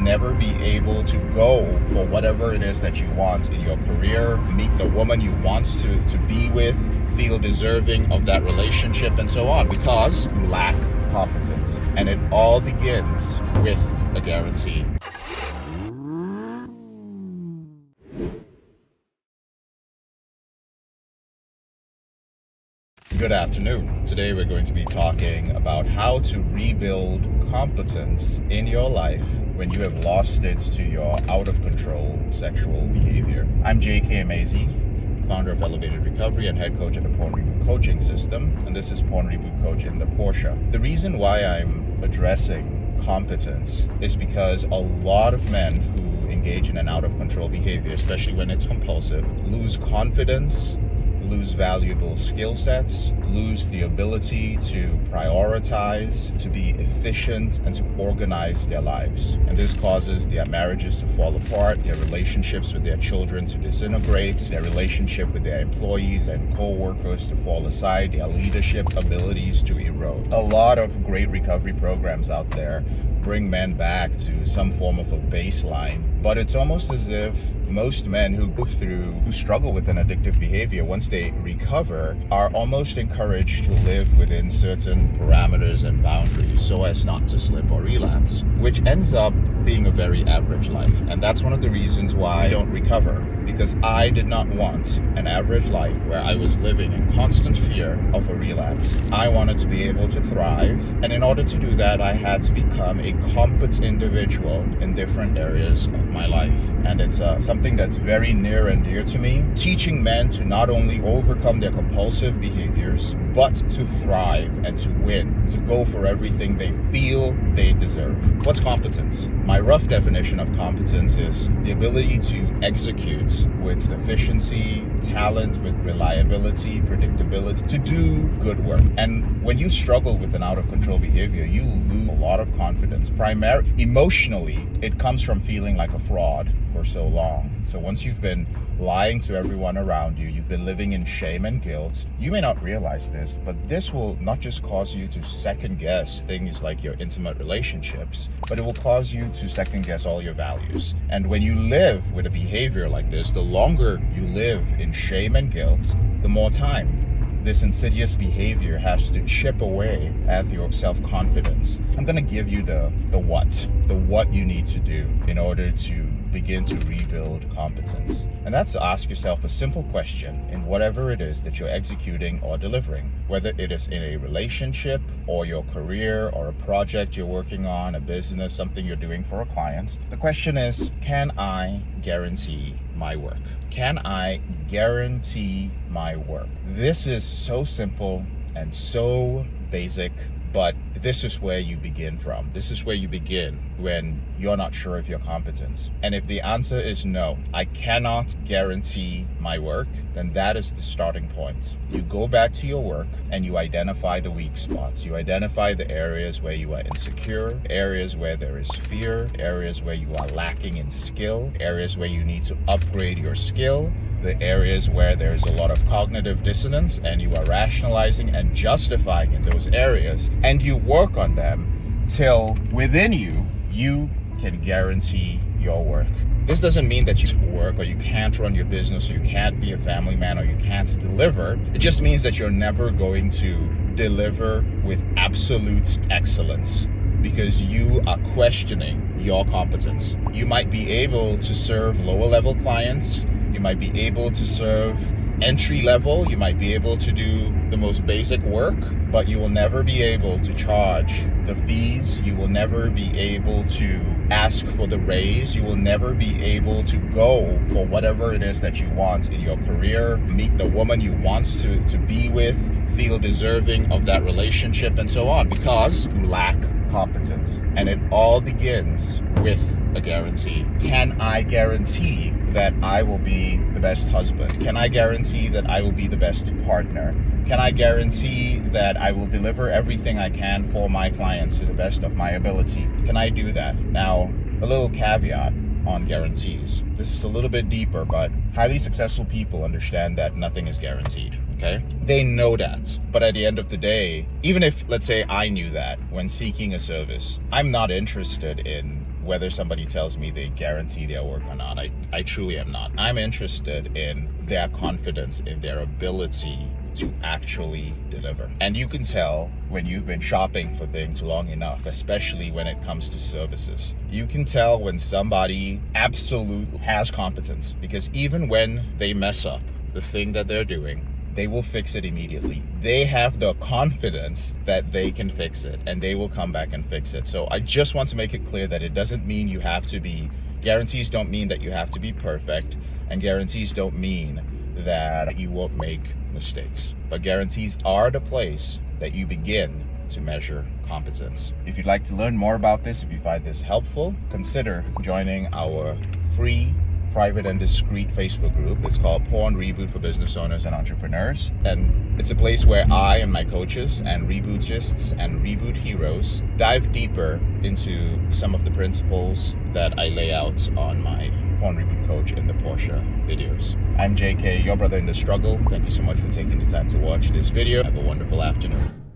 never be able to go for whatever it is that you want in your career, meet the woman you want to be with, feel deserving of that relationship, and so on, because you lack competence. And it all begins with a guarantee. Good afternoon. Today we're going to be talking about how to rebuild competence in your life when you have lost it to your out-of-control sexual behavior. I'm J.K. Mazie, founder of Elevated Recovery and head coach at the PornReboot coaching system, and this is PornReboot Coach in the Porsche. The reason why I'm addressing competence is because a lot of men who engage in an out-of-control behavior, especially when it's compulsive, lose confidence, lose valuable skill sets, lose the ability to prioritize, to be efficient, and to organize their lives. And this causes their marriages to fall apart, their relationships with their children to disintegrate, their relationship with their employees and co-workers to fall aside, their leadership abilities to erode. A lot of great recovery programs out there bring men back to some form of a baseline, but it's almost as if most men who struggle with an addictive behavior, once they recover, are almost encouraged to live within certain parameters and boundaries so as not to slip or relapse, which ends up being a very average life. And that's one of the reasons why I don't recover, because I did not want an average life where I was living in constant fear of a relapse. I wanted to be able to thrive, and in order to do that, I had to become a competent individual in different areas of my life. And it's something that's very near and dear to me, teaching men to not only overcome their compulsive behaviors, but to thrive and to win, to go for everything they feel they deserve. What's competence? My rough definition of competence is the ability to execute with efficiency, talent, with reliability, predictability, to do good work. And when you struggle with an out-of-control behavior, you lose a lot of confidence. Emotionally, it comes from feeling like a fraud for so long. So once you've been lying to everyone around you, you've been living in shame and guilt. You may not realize this, but this will not just cause you to second guess things like your intimate relationships, but it will cause you to second guess all your values. And when you live with a behavior like this, the longer you live in shame and guilt, the more time this insidious behavior has to chip away at your self-confidence. I'm going to give you the what you need to do in order to begin to rebuild competence. And that's to ask yourself a simple question in whatever it is that you're executing or delivering, whether it is in a relationship or your career or a project you're working on, a business, something you're doing for a client. The question is, can I guarantee my work? Can I guarantee my work? This is so simple and so basic, but this is where you begin from. This is where you begin when you're not sure if you're competent. And if the answer is no, I cannot guarantee my work, then that is the starting point. You go back to your work and you identify the weak spots. You identify the areas where you are insecure, areas where there is fear, areas where you are lacking in skill, areas where you need to upgrade your skill, the areas where there's a lot of cognitive dissonance and you are rationalizing and justifying in those areas, and you work on them till within you can guarantee your work. This doesn't mean that you work or you can't run your business or you can't be a family man or you can't deliver. It just means that you're never going to deliver with absolute excellence because you are questioning your competence. You might be able to serve lower level clients. You might be able to serve entry level. You might be able to do the most basic work, but you will never be able to charge the fees. You will never be able to ask for the raise. You will never be able to go for whatever it is that you want in your career, meet the woman you want to be with, feel deserving of that relationship, and so on, because you lack competence. And it all begins with a guarantee. Can I guarantee that I will be the best husband? Can I guarantee that I will be the best partner? Can I guarantee that I will deliver everything I can for my clients to the best of my ability? Can I do that? Now, a little caveat on guarantees. This is a little bit deeper, but highly successful people understand that nothing is guaranteed, okay? They know that. But at the end of the day, even if, let's say, I knew that when seeking a service, I'm not interested in whether somebody tells me they guarantee their work or not. I truly am not. I'm interested in their confidence in their ability to actually deliver. And you can tell when you've been shopping for things long enough, especially when it comes to services. You can tell when somebody absolutely has competence, because even when they mess up the thing that they're doing, they will fix it immediately. They have the confidence that they can fix it, and they will come back and fix it. So I just want to make it clear that it doesn't mean you have to be, guarantees don't mean that you have to be perfect, and guarantees don't mean that you won't make mistakes. But guarantees are the place that you begin to measure competence. If you'd like to learn more about this, if you find this helpful, consider joining our free private and discreet Facebook group. It's called PornReboot for business owners and entrepreneurs. And it's a place where I and my coaches and rebootists and reboot heroes dive deeper into some of the principles that I lay out on my PornReboot coach in the Porsche videos. I'm JK, your brother in the struggle. Thank you so much for taking the time to watch this video. Have a wonderful afternoon.